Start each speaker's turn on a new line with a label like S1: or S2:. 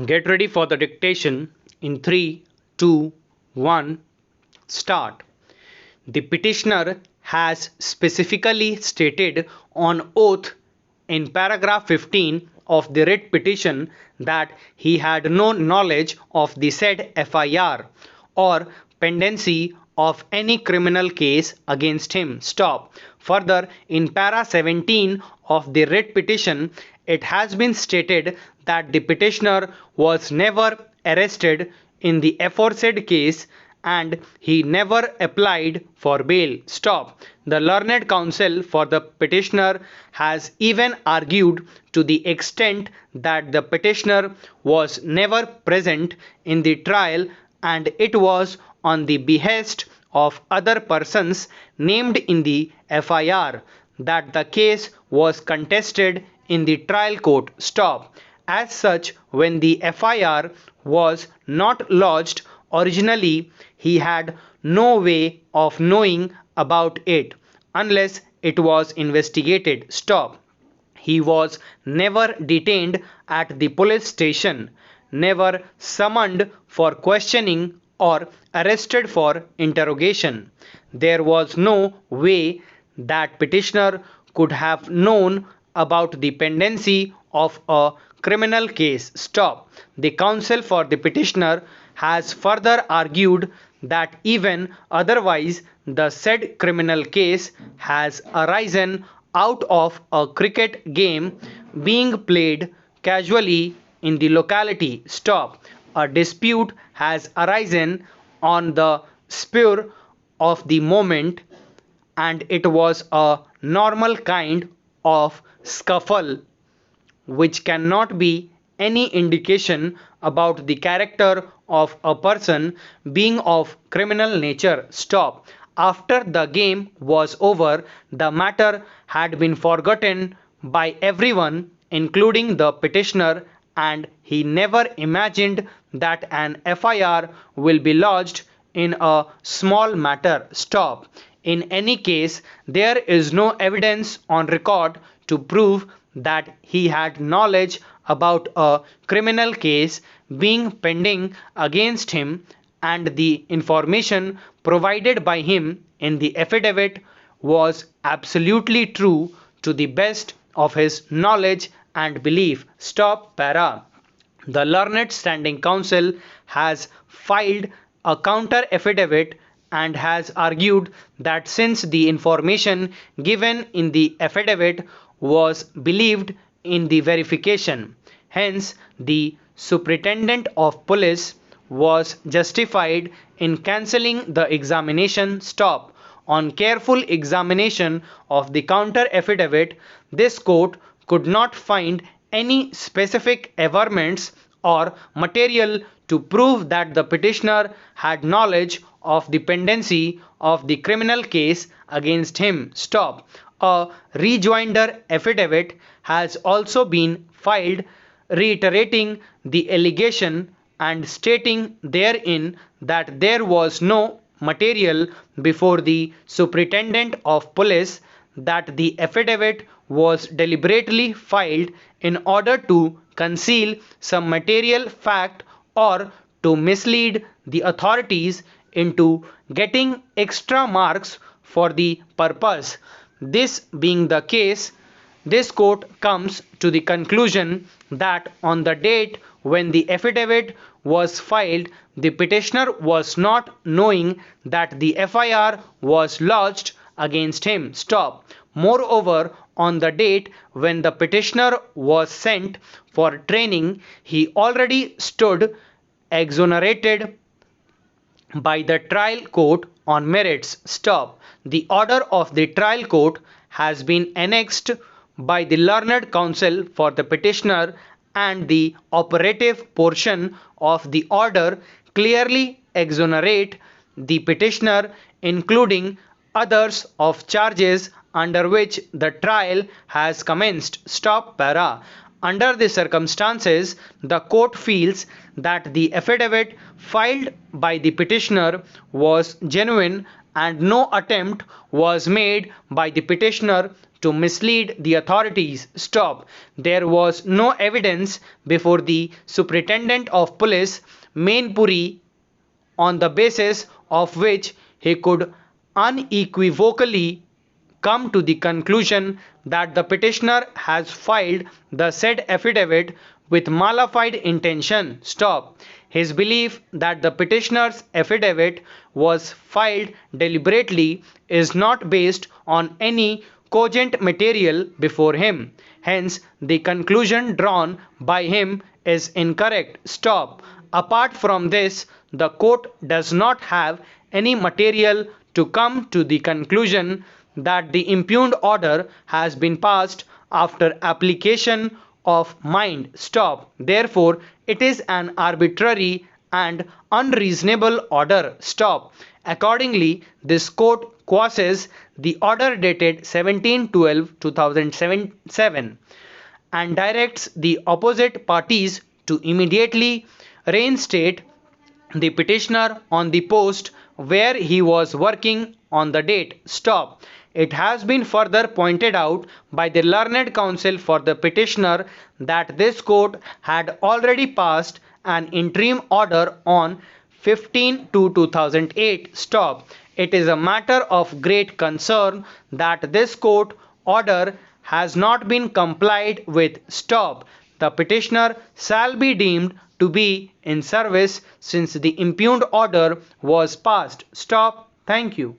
S1: Get ready for the dictation in 3, 2, 1, start. The petitioner has specifically stated on oath in paragraph 15 of the writ petition that he had no knowledge of the said FIR or pendency of any criminal case against him. Stop. Further, in para 17 of the writ petition, it has been stated that the petitioner was never arrested in the aforesaid case and he never applied for bail. Stop. The learned counsel for the petitioner has even argued to the extent that the petitioner was never present in the trial and it was on the behest of other persons named in the FIR that the case was contested in the trial court. Stop. As such, when the FIR was not lodged originally, he had no way of knowing about it unless it was investigated. Stop. He was never detained at the police station, never summoned for questioning or arrested for interrogation. There was no way that petitioner could have known about the pendency of a criminal case. Stop. The counsel for the petitioner has further argued that even otherwise the said criminal case has arisen out of a cricket game being played casually in the locality. Stop. A dispute has arisen on the spur of the moment and it was a normal kind of scuffle which cannot be any indication about the character of a person being of criminal nature. Stop. After the game was over, the matter had been forgotten by everyone, including the petitioner, and he never imagined that an FIR will be lodged in a small matter. Stop. In any case, there is no evidence on record to prove that he had knowledge about a criminal case being pending against him, and the information provided by him in the affidavit was absolutely true to the best of his knowledge and belief. Stop. Para. The learned standing counsel has filed a counter affidavit and has argued that since the information given in the affidavit was believed in the verification, hence the superintendent of police was justified in cancelling the examination. Stop. On careful examination of the counter affidavit, this court could not find any specific averments or material to prove that the petitioner had knowledge of the pendency of the criminal case against him. Stop. A rejoinder affidavit has also been filed reiterating the allegation and stating therein that there was no material before the superintendent of police, that the affidavit was deliberately filed in order to conceal some material fact or to mislead the authorities into getting extra marks for the purpose. This being the case, this court comes to the conclusion that on the date when the affidavit was filed, the petitioner was not knowing that the FIR was lodged against him. Stop. Moreover, on the date when the petitioner was sent for training, he already stood exonerated by the trial court on merits. Stop. The order of the trial court has been annexed by the learned counsel for the petitioner, and the operative portion of the order clearly exonerate the petitioner, including others of charges under which the trial has commenced. Stop. Para. Under the circumstances, the court feels that the affidavit filed by the petitioner was genuine and no attempt was made by the petitioner to mislead the authorities. Stop. There was no evidence before the Superintendent of Police, Mainpuri, on the basis of which he could unequivocally come to the conclusion that the petitioner has filed the said affidavit with mala-fide intention. Stop. His belief that the petitioner's affidavit was filed deliberately is not based on any cogent material before him. Hence, the conclusion drawn by him is incorrect. Stop. Apart from this, the court does not have any material to come to the conclusion that the impugned order has been passed after application of mind. Stop. Therefore, it is an arbitrary and unreasonable order. Stop. Accordingly, this court quashes the order dated 17/12/2007 and directs the opposite parties to immediately reinstate the petitioner on the post where he was working on the date. Stop. It has been further pointed out by the learned counsel for the petitioner that this court had already passed an interim order on 15/2/2008. Stop. It is a matter of great concern that this court order has not been complied with. Stop. The petitioner shall be deemed to be in service since the impugned order was passed. Stop. Thank you.